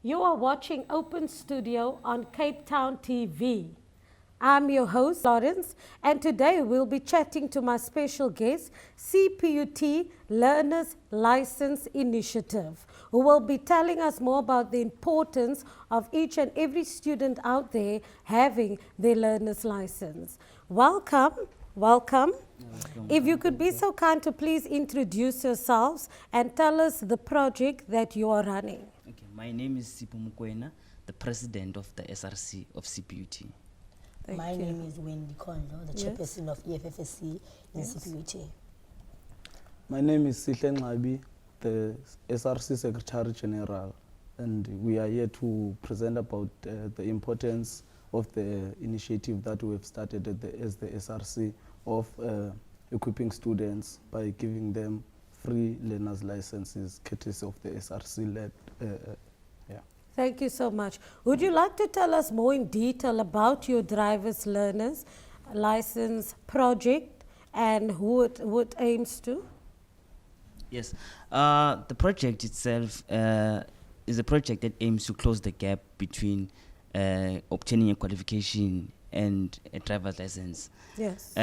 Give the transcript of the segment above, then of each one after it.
You are watching Open Studio on Cape Town TV. I'm your host, Lawrence, and today we'll be chatting to my special guest, CPUT Learners License Initiative, who will be telling us more about the importance of each and every student out there having their learner's license. Welcome. Welcome. If you could be so kind to please introduce yourselves and tell us the project that you are running. Okay, my name is Sipho Mokoena, the president of the SRC of CPUT. My name is Wendy Kondo, the Yes. chairperson of EFFSC in Yes. CPUT. My name is Sihle Nqabi, the SRC Secretary General, and we are here to present about the importance of the initiative that we have started as the SRC of equipping students by giving them free learners licenses courtesy of the SRC led. Thank you so much. Would you like to tell us more in detail about your driver's learners license project and who it aims to? Yes, the project itself is a project that aims to close the gap between obtaining a qualification and a driver's license. Yes.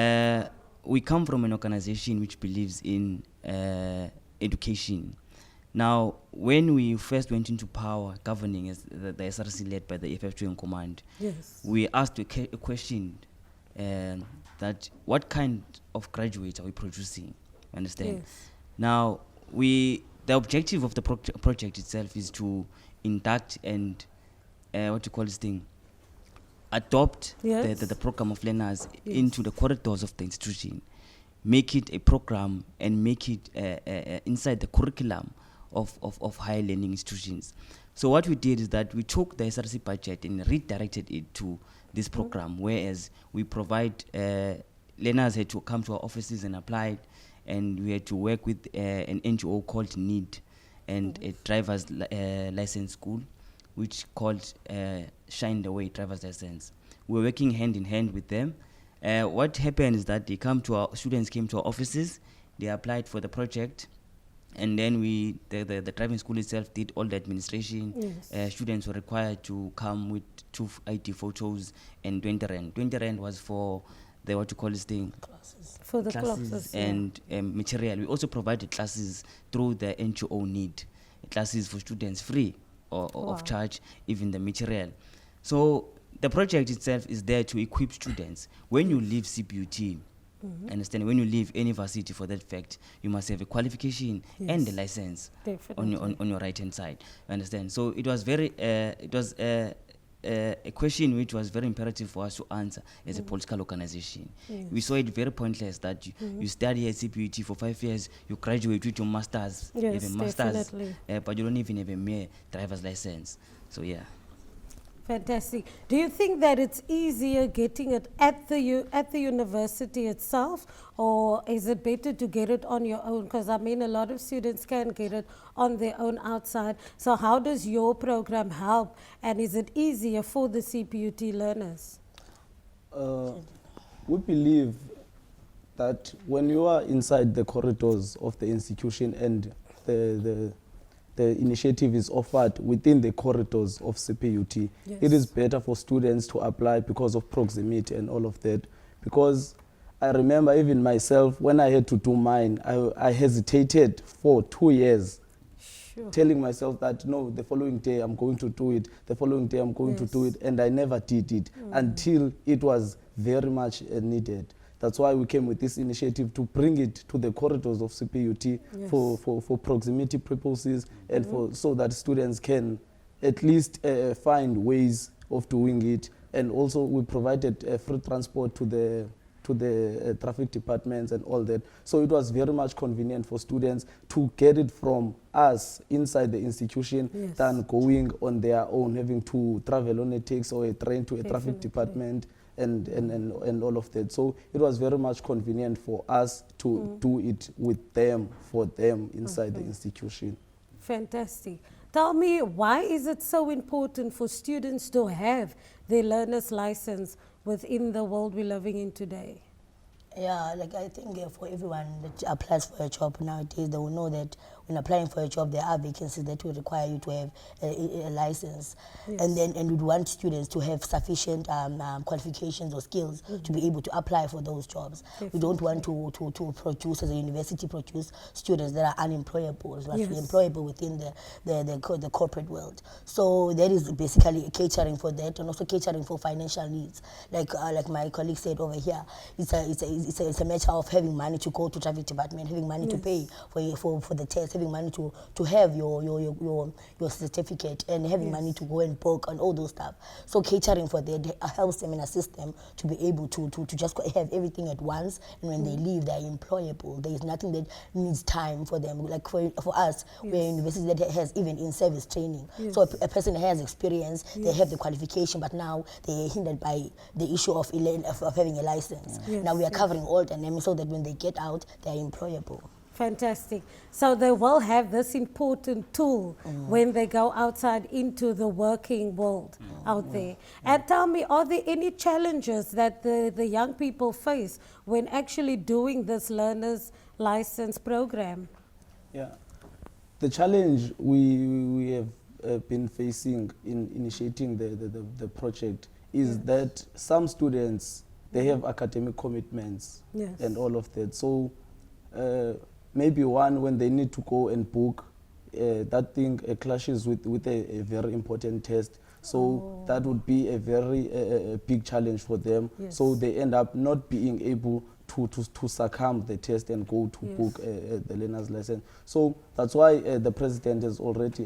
We come from an organization which believes in education. Now, when we first went into power, governing as the SRC led by the FF2 command, Yes. we asked a question that what kind of graduates are we producing? Understand? Yes. Now, the objective of the project itself is to induct and adopt Yes. the program of learners Yes. into the corridors of the institution, make it a program and make it inside the curriculum of higher learning institutions. So what we did is that we took the SRC budget and redirected it to this program, whereas we provide learners had to come to our offices and apply, and we had to work with an NGO called NEED and a driver's license school, which called Shine the Way Driver's License. We're working hand in hand with them. What happened is that students came to our offices, they applied for the project, and then the driving school itself did all the administration. Yes. Students were required to come with 2 ID photos and 20 rand. 20 rand was for the Classes. For the classes classes. yeah. and material. We also provided classes through the NGO NEED, classes for students free or Wow. of charge, even the material. So the project itself is there to equip students. When you leave CPUT, understand, when you leave any varsity for that fact, you must have a qualification and Yes. a license Definitely. on your right hand side. Understand? So it was a question which was very imperative for us to answer as a political organization. Yes. We saw it very pointless that you study at CPUT for 5 years, you graduate with your masters, you Yes, have a masters, definitely. but you don't even have a mere driver's license. So yeah. Fantastic. Do you think that it's easier getting it at the university itself, or is it better to get it on your own? Because I mean, a lot of students can get it on their own outside. So how does your program help, and is it easier for the CPUT learners? We believe that when you are inside the corridors of the institution and the initiative is offered within the corridors of CPUT, Yes. it is better for students to apply because of proximity and all of that. Because I remember even myself, when I had to do mine, I hesitated for 2 years, Sure. telling myself that no, the following day I'm going to do it, the following day I'm going to do Yes. it, and I never did it until it was very much needed. That's why we came with this initiative to bring it to the corridors of CPUT Yes. for proximity purposes and so that students can at least find ways of doing it. And also we provided free transport to the traffic departments and all that. So it was very much convenient for students to get it from us inside the institution Yes. than going on their own, having to travel on a taxi or a train to a traffic Definitely. department and all of that. So it was very much convenient for us to do it with them, for them inside the institution. Fantastic. Tell me, why is it so important for students to have their learner's license within the world we're living in today? Yeah, like I think for everyone that applies for a job nowadays, they will know that when applying for a job, there are vacancies that will require you to have a license, and we'd want students to have sufficient qualifications or skills to be able to apply for those jobs. We don't want to produce, as a university, produce students that are unemployable, but employable within the corporate world. So that is basically catering for that, and also catering for financial needs. Like my colleague said over here, it's a matter of having money to go to traffic department, having money to pay for the test, having money to have your certificate, and having money to go and book and all those stuff. So catering for that helps them and assists them to be able to just have everything at once, and when they leave, they're employable. There is nothing that needs time for them. Like for us, we're a university that has even in-service training. So a person has experience, they have the qualification, but now they're hindered by the issue of having a license. Now we are covering all dynamics so that when they get out, they're employable. Fantastic. So they will have this important tool when they go outside into the working world out there. And tell me, are there any challenges that the young people face when actually doing this learner's license program? Yeah, the challenge we have been facing in initiating the project is that some students, they have academic commitments and all of that. So maybe one, when they need to go and book, that thing clashes with a very important test. So that would be a very big challenge for them. So they end up not being able to succumb the test and go to book the learner's license. So that's why the president has already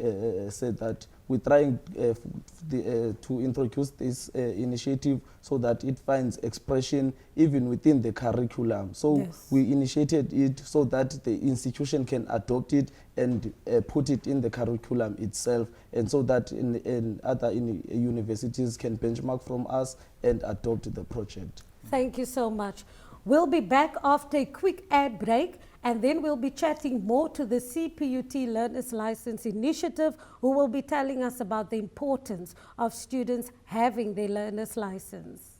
said that we're trying to introduce this initiative so that it finds expression even within the curriculum. So we initiated it so that the institution can adopt it and put it in the curriculum itself, and so that in other universities can benchmark from us and adopt the project. Thank you so much. We'll be back after a quick ad break, and then we'll be chatting more to the CPUT Learners License Initiative, who will be telling us about the importance of students having their learner's license.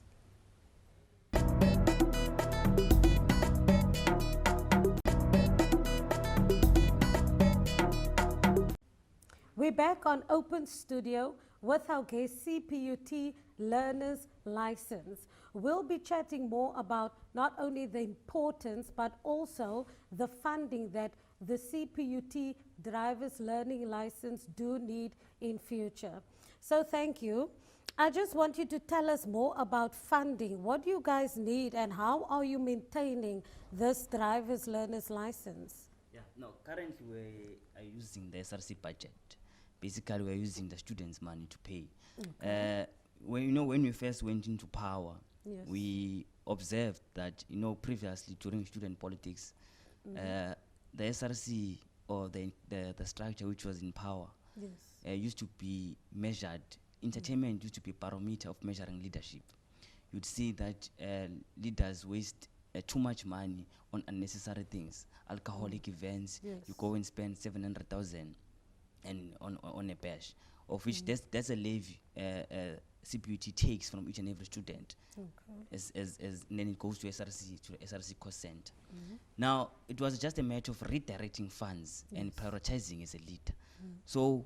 We're back on Open Studio with our guest, CPUT Learner's License. We'll be chatting more about not only the importance but also the funding that the CPUT driver's learning license do need in future. So thank you. I just want you to tell us more about funding. What do you guys need, and how are you maintaining this driver's learner's license? Yeah, no, currently we are using the SRC budget. Basically, we're using the students' money to pay. When we first went into power, we observed that, previously during student politics, the SRC or the structure which was in power used to be measured. Entertainment used to be a barometer of measuring leadership. You'd see that leaders waste too much money on unnecessary things, alcoholic events. You go and spend 700,000 and on a bash, of which that's a levy CPUT takes from each and every student, as and then it goes to the SRC cost center. Now it was just a matter of redirecting funds and prioritizing as a leader. So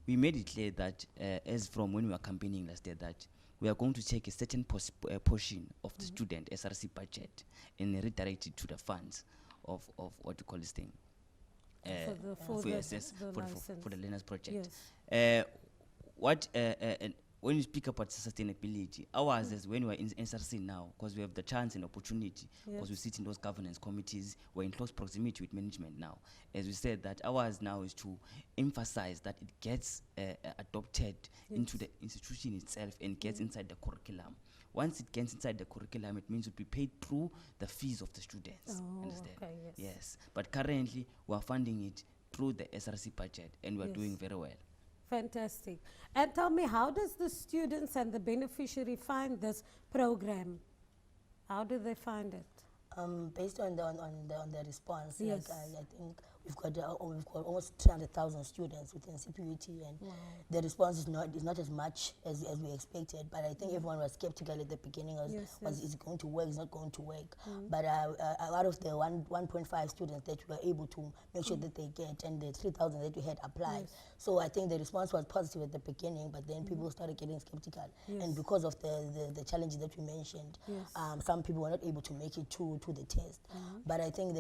we made it clear that as from when we were campaigning last year, that we are going to take a certain portion of the student SRC budget and redirect it to the funds of what you call this thing. For the learners project. When you speak about sustainability, ours is when we're in SRC now, because we have the chance and opportunity, because we sit in those governance committees, we're in close proximity with management now. As we said, that ours now is to emphasize that it gets adopted into the institution itself and gets inside the curriculum. Once it gets inside the curriculum, it means it will be paid through the fees of the students. Understand? Okay, yes. But currently, we are funding it through the SRC budget, and we are doing very well. Fantastic. And tell me, how does the students and the beneficiary find this program? How do they find it? Based on the response, Yes. I think we've got almost 300,000 students within CPUT, and the response is not as much as we expected. But I think everyone was skeptical at the beginning. Was is it going to work? Is not going to work? But out of the 1.5 students that we were able to make sure that they get, and the 3,000 that we had applied, so I think the response was positive at the beginning. But then people started getting skeptical, and because of the challenges that we mentioned, some people were not able to make it to the test. But I think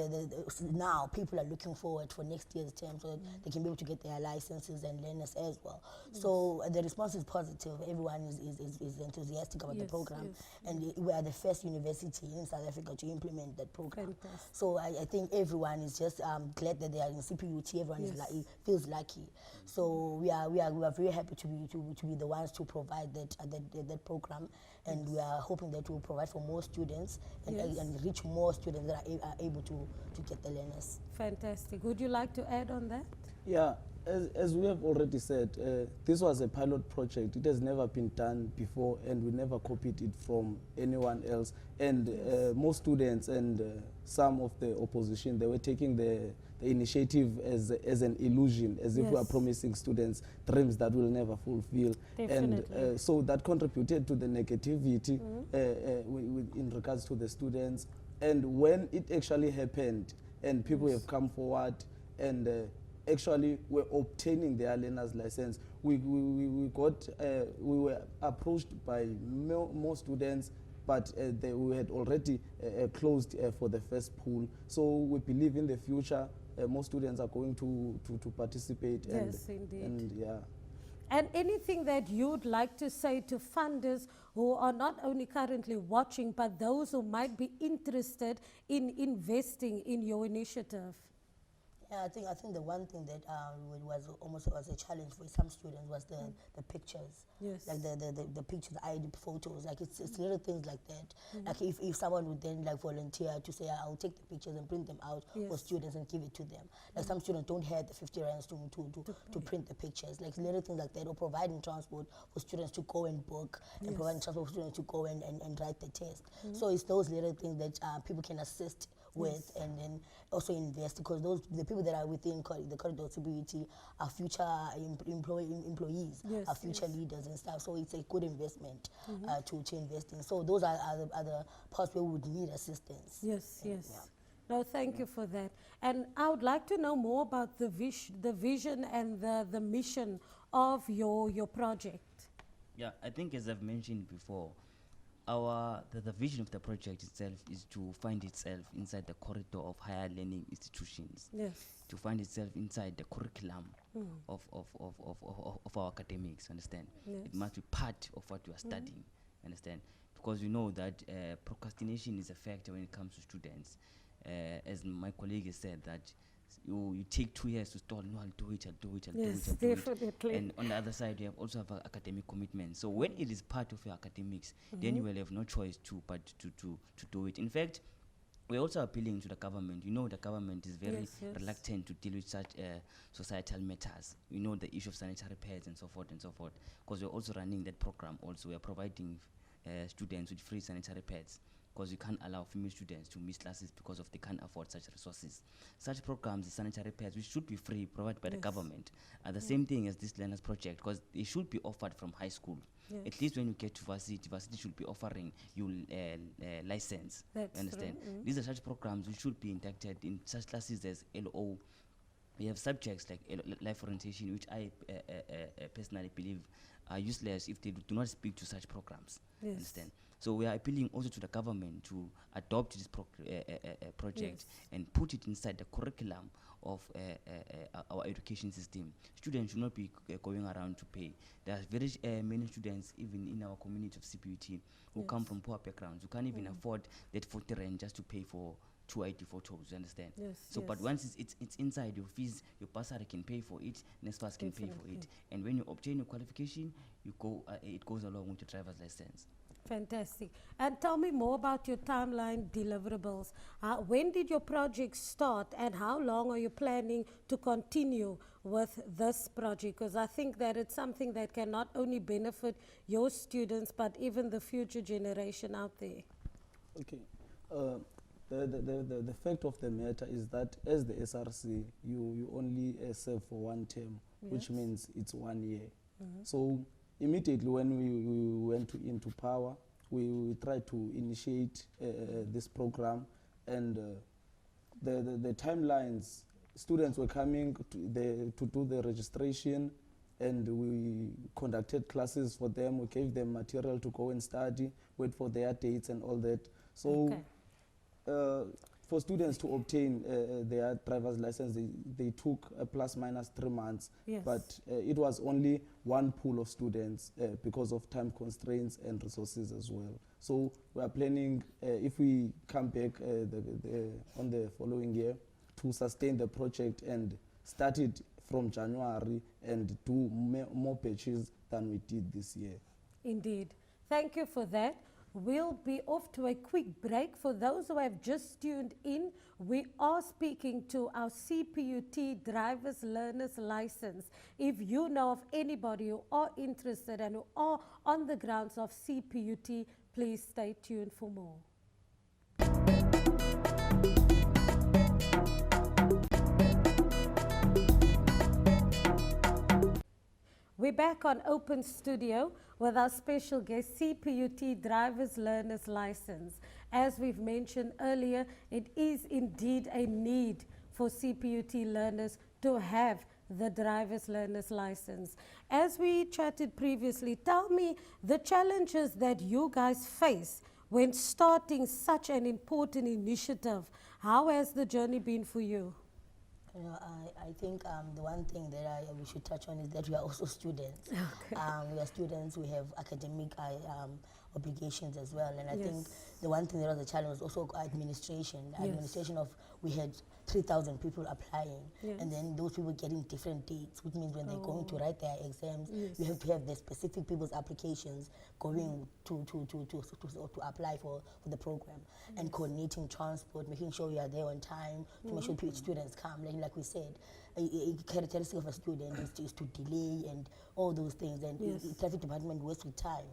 now people are looking forward for next year's term, so that they can be able to get their licenses and learners as well. So the response is positive. Everyone is enthusiastic about the program, and we are the first university in South Africa to implement that program. Fantastic. So I think everyone is just glad that they are in CPUT. Everyone is feels lucky. So we are very happy to be the ones to provide that program, and we are hoping that we will provide for more students and reach more students that are able to get the learners. Fantastic. Would you like to add on that? Yeah, as we have already said, this was a pilot project. It has never been done before, and we never copied it from anyone else. And most students and some of the opposition, they were taking the initiative as an illusion, as if we are promising students dreams that will never fulfill. Definitely. And so that contributed to the negativity in regards to the students. And when it actually happened, and people have come forward and actually were obtaining their learner's license, we were approached by more students, but we had already closed for the first pool. So we believe in the future more students are going to participate. Yes, indeed. And yeah. And anything that you'd like to say to funders who are not only currently watching, but those who might be interested in investing in your initiative? Yeah, I think the one thing that was a challenge for some students was the pictures. Yes. Like the pictures, the ID photos. Like it's little things like that. Like if someone would then like volunteer to say, I'll take the pictures and print them out for students and give it to them. Like some students don't have the 50 rands to print the pictures. Like little things like that, or providing transport for students to go and book, and providing transport for students to go and write the test. So it's those little things that people can assist with, and then also invest, because the people that are within the corridor CPUT are future employees, are future leaders and stuff. So it's a good investment to invest in. So those are the parts where we would need assistance. Yes, yes. Yeah. No, thank you for that. And I would like to know more about the vision and the mission of your project. Yeah, I think as I've mentioned before, the vision of the project itself is to find itself inside the corridor of higher learning institutions. Yes. To find itself inside the curriculum of our academics, understand? Yes. It must be part of what you are studying, understand? Because we know that procrastination is a factor when it comes to students. As my colleague has said, that you take 2 years to stall. No, I'll do it. Yes, definitely. And on the other side, you have also have academic commitment. So when it is part of your academics, then you will have no choice but to do it. In fact, we're also appealing to the government. You know, the government is very reluctant to deal with such societal matters. You know, the issue of sanitary pads and so forth, because we're also running that program. Also, we are providing students with free sanitary pads, because you can't allow female students to miss classes because they can't afford such resources. Such programs, the sanitary pads, which should be free, provided by the government, are the same thing as this Learners Project, because they should be offered from high school. At least when you get to varsity should be offering you license. That's you understand? true. These are such programs which should be inducted in such classes as LO. We have subjects like life orientation, which I personally believe are useless if they do not speak to such programs. Yes. Understand? So we are appealing also to the government to adopt this project and put it inside the curriculum of our education system. Students should not be going around to pay. There are very many students, even in our community of CPUT, who come from poor backgrounds, who can't even afford that 40 rand just to pay for 2 ID photos, you understand? Yes, so, but once it's inside your fees, your bursary can pay for it, NSFAS can pay for it. And when you obtain your qualification, it goes along with your driver's license. Fantastic. And tell me more about your timeline deliverables. When did your project start, and how long are you planning to continue with this project? Because I think that it's something that can not only benefit your students, but even the future generation out there. Okay. The fact of the matter is that as the SRC, you only serve for one term, which means it's 1 year. So immediately when we went into power, we tried to initiate this program, and the timelines, students were coming to do the registration, and we conducted classes for them. We gave them material to go and study, wait for their dates and all that. So for students to obtain their driver's license, they took plus minus 3 months. Yes. But it was only one pool of students because of time constraints and resources as well. So we are planning, if we come back on the following year, to sustain the project and start it from January and do more batches than we did this year. Indeed. Thank you for that. We'll be off to a quick break. For those who have just tuned in, we are speaking to our CPUT driver's learner's license. If you know of anybody who are interested and who are on the grounds of CPUT, please stay tuned for more. We're back on Open Studio with our special guest, CPUT Driver's Learner's License. As we've mentioned earlier, it is indeed a need for CPUT learners to have the Driver's Learner's License. As we chatted previously, tell me the challenges that you guys face when starting such an important initiative. How has the journey been for you? You know, I think the one thing that we should touch on is that we are also students. Okay. We are students, we have academic obligations as well. And I Yes. think the one thing that was a challenge was also administration. The Yes. administration of, we had 3,000 people applying. Yes. And then those people getting different dates, which means when they're going to write their exams, Yes. you have to have the specific people's applications going to apply for the program. And coordinating transport, making sure you are there on time, to make sure students come. Like we said, a characteristic of a student is to delay and all those things. And Yes. the traffic department works with time.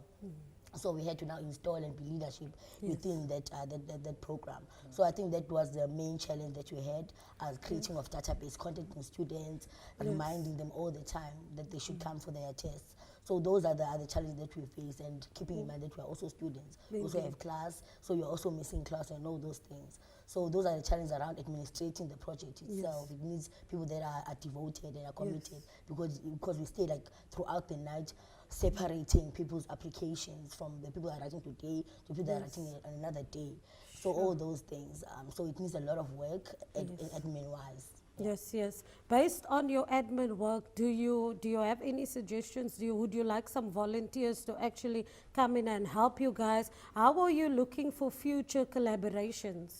So we had to now install and be leadership within that program. So I think that was the main challenge that we had, as creating of database, contacting students, reminding them all the time that they should come for their tests. So those are the other challenges that we face, and keeping in mind that we are also students. We also have class, so you're also missing class and all those things. So those are the challenges around administrating the project itself. It needs people that are devoted and are committed, because we stay like throughout the night separating people's applications from the people that are writing today to people that are writing on another day. So all those things. So it needs a lot of work admin-wise. Yes, yes. Based on your admin work, do you have any suggestions? Would you like some volunteers to actually come in and help you guys? How are you looking for future collaborations?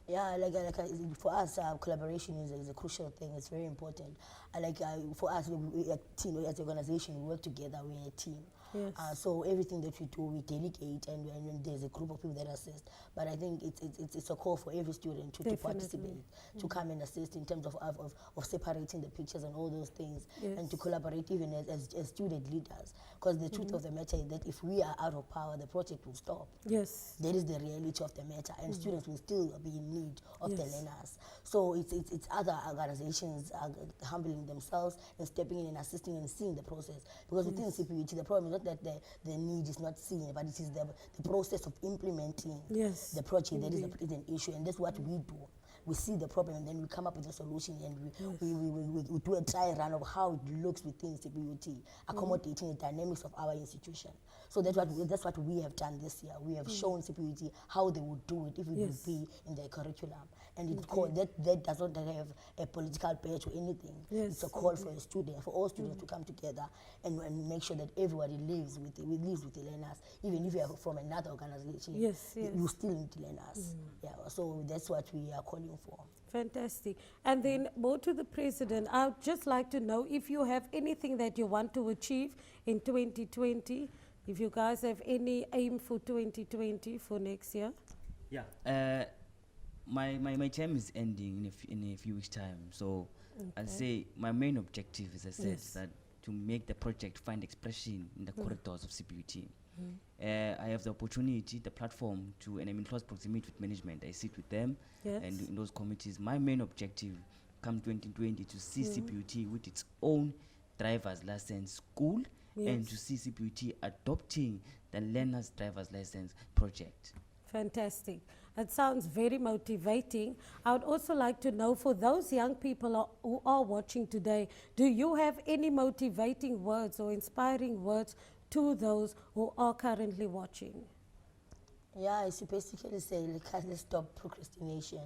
Yeah, for us, collaboration is a crucial thing. It's very important. For us, we a team, as an organization, we work together. We're a team. Yes. So everything that we do, we delegate, and there's a group of people that assist. But I think it's a call for every student to participate, to come and assist in terms of separating the pictures and all those things, and to collaborate even as student leaders. Because the truth of the matter is that if we are out of power, the project will stop. Yes. That is the reality of the matter, and students will still be in need of the learners. So it's other organizations humbling themselves and stepping in and assisting and seeing the process. Because within CPUT, the problem is not that the need is not seen, but it is the process of implementing the project that is an issue, and that's what we do. We see the problem, and then we come up with a solution, and we do a trial run of how it looks within CPUT, accommodating the dynamics of our institution. So that's what we have done this year. We have shown CPUT how they would do it if it would be in their curriculum, and it's called, that does not have a political badge or anything. It's a call for all students to come together and make sure that everybody lives with the learners, even if you are from another organization. You still need learners. So that's what we are calling for. Fantastic. And then more to the President, I'd just like to know if you have anything that you want to achieve in 2020, if you guys have any aim for 2020 for next year. Yeah. My term is ending in a few weeks' time, so I'll say my main objective, as I said, is that to make the project find expression in the corridors of CPUT. I have the opportunity, the platform to, and I'm in close proximity with management. I sit with them Yes. and in those committees. My main objective come 2020 to see CPUT with its own driver's license school and to Yes. see CPUT adopting the learner's driver's license project. Fantastic. That sounds very motivating. I would also like to know, for those young people who are watching today, do you have any motivating words or inspiring words to those who are currently watching? Yeah, I should basically say, let's stop procrastination.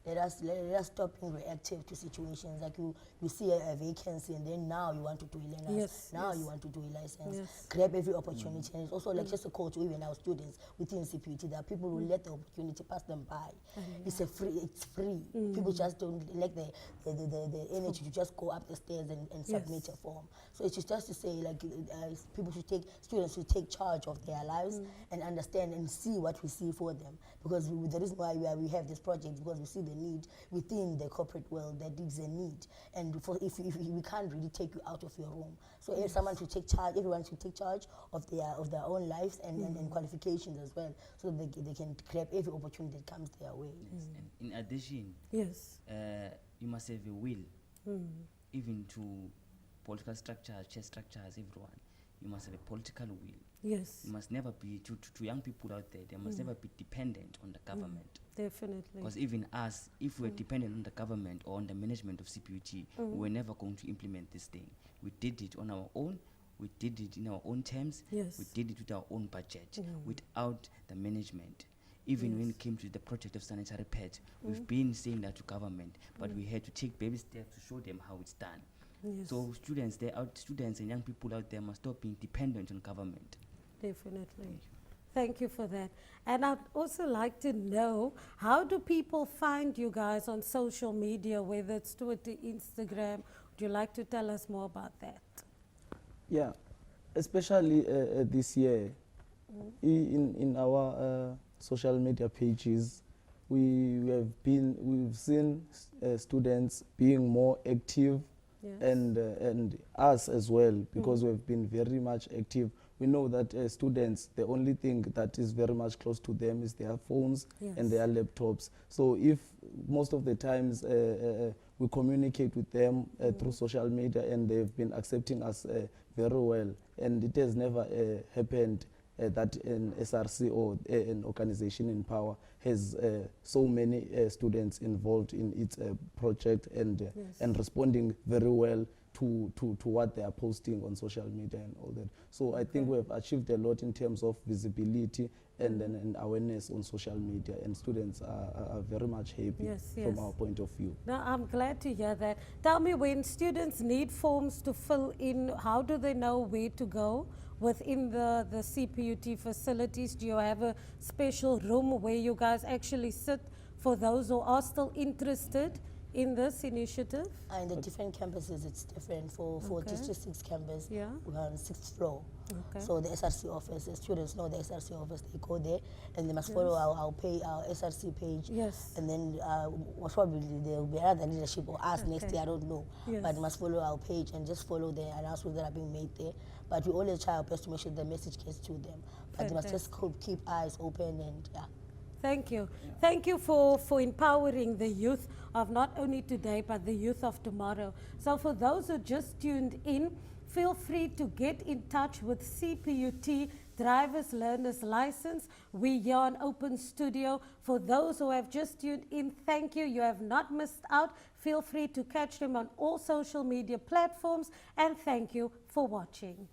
Let us stop being reactive to situations. Like you see a vacancy and then now you want to do a learner. Yes, Now yes. you want to do a license. Yes. Grab every opportunity. And it's also like just a call to even our students within CPUT. There are people who let the opportunity pass them by. It's free. People just don't like the energy to just go up the stairs and submit a form. So it's just to say, like, students should take charge of their lives and understand and see what we see for them. Because the reason why we have this project, because we see the need within the corporate world, that is a need. And if we can't really take you out of your room. So if someone should take charge, everyone should take charge of their own lives and qualifications as well, so that they can grab every opportunity that comes their way. And in addition, Yes. you must have a will, even to political structures, church structures, everyone. You must have a political will. Yes. You must never be, to young people out there, they must never be dependent on the government. Definitely. Because even us, if we're dependent on the government or on the management of CPUT, we're never going to implement this thing. We did it on our own. We did it in our own terms. Yes. We did it with our own budget, without the management. Even when it came to the project of sanitary pads, we've been saying that to government, but we had to take baby steps to show them how it's done. Yes. So students and young people out there must stop being dependent on government. Definitely. Thank you for that. And I'd also like to know, how do people find you guys on social media, whether it's Twitter, Instagram? Would you like to tell us more about that? Yeah, especially this year, in our social media pages, we've seen students being more active, Yes. and us as well, because we've been very much active. We know that students, the only thing that is very much close to them is their phones Yes. and their laptops. So if most of the times we communicate with them through social media, and they've been accepting us very well, and it has never happened that an SRC or an organization in power has so many students involved in its project and Yes. and responding very well to what they are posting on social media and all that. So I think we have achieved a lot in terms of visibility and awareness on social media, and students are very much happy Yes, from yes. our point of view. No, I'm glad to hear that. Tell me, when students need forms to fill in, how do they know where to go within the CPUT facilities? Do you have a special room where you guys actually sit for those who are still interested in this initiative? In the different campuses, it's different. For Okay. District 6 campus, Yeah. we're on 6th floor. Okay. So the SRC office, the students know the SRC office, they go there and they must follow our SRC page. Yes. And then most probably there will be another leadership or us next Okay. year, I don't know. Yes. But must follow our page and just follow the announcements that are being made there. But we always try our best to make sure the message gets to them. But they must just keep eyes open and yeah. Thank you. Thank you for empowering the youth of not only today, but the youth of tomorrow. So for those who just tuned in, feel free to get in touch with CPUT Drivers Learners License. We're here on Open Studio. For those who have just tuned in, thank you. You have not missed out. Feel free to catch them on all social media platforms, and thank you for watching.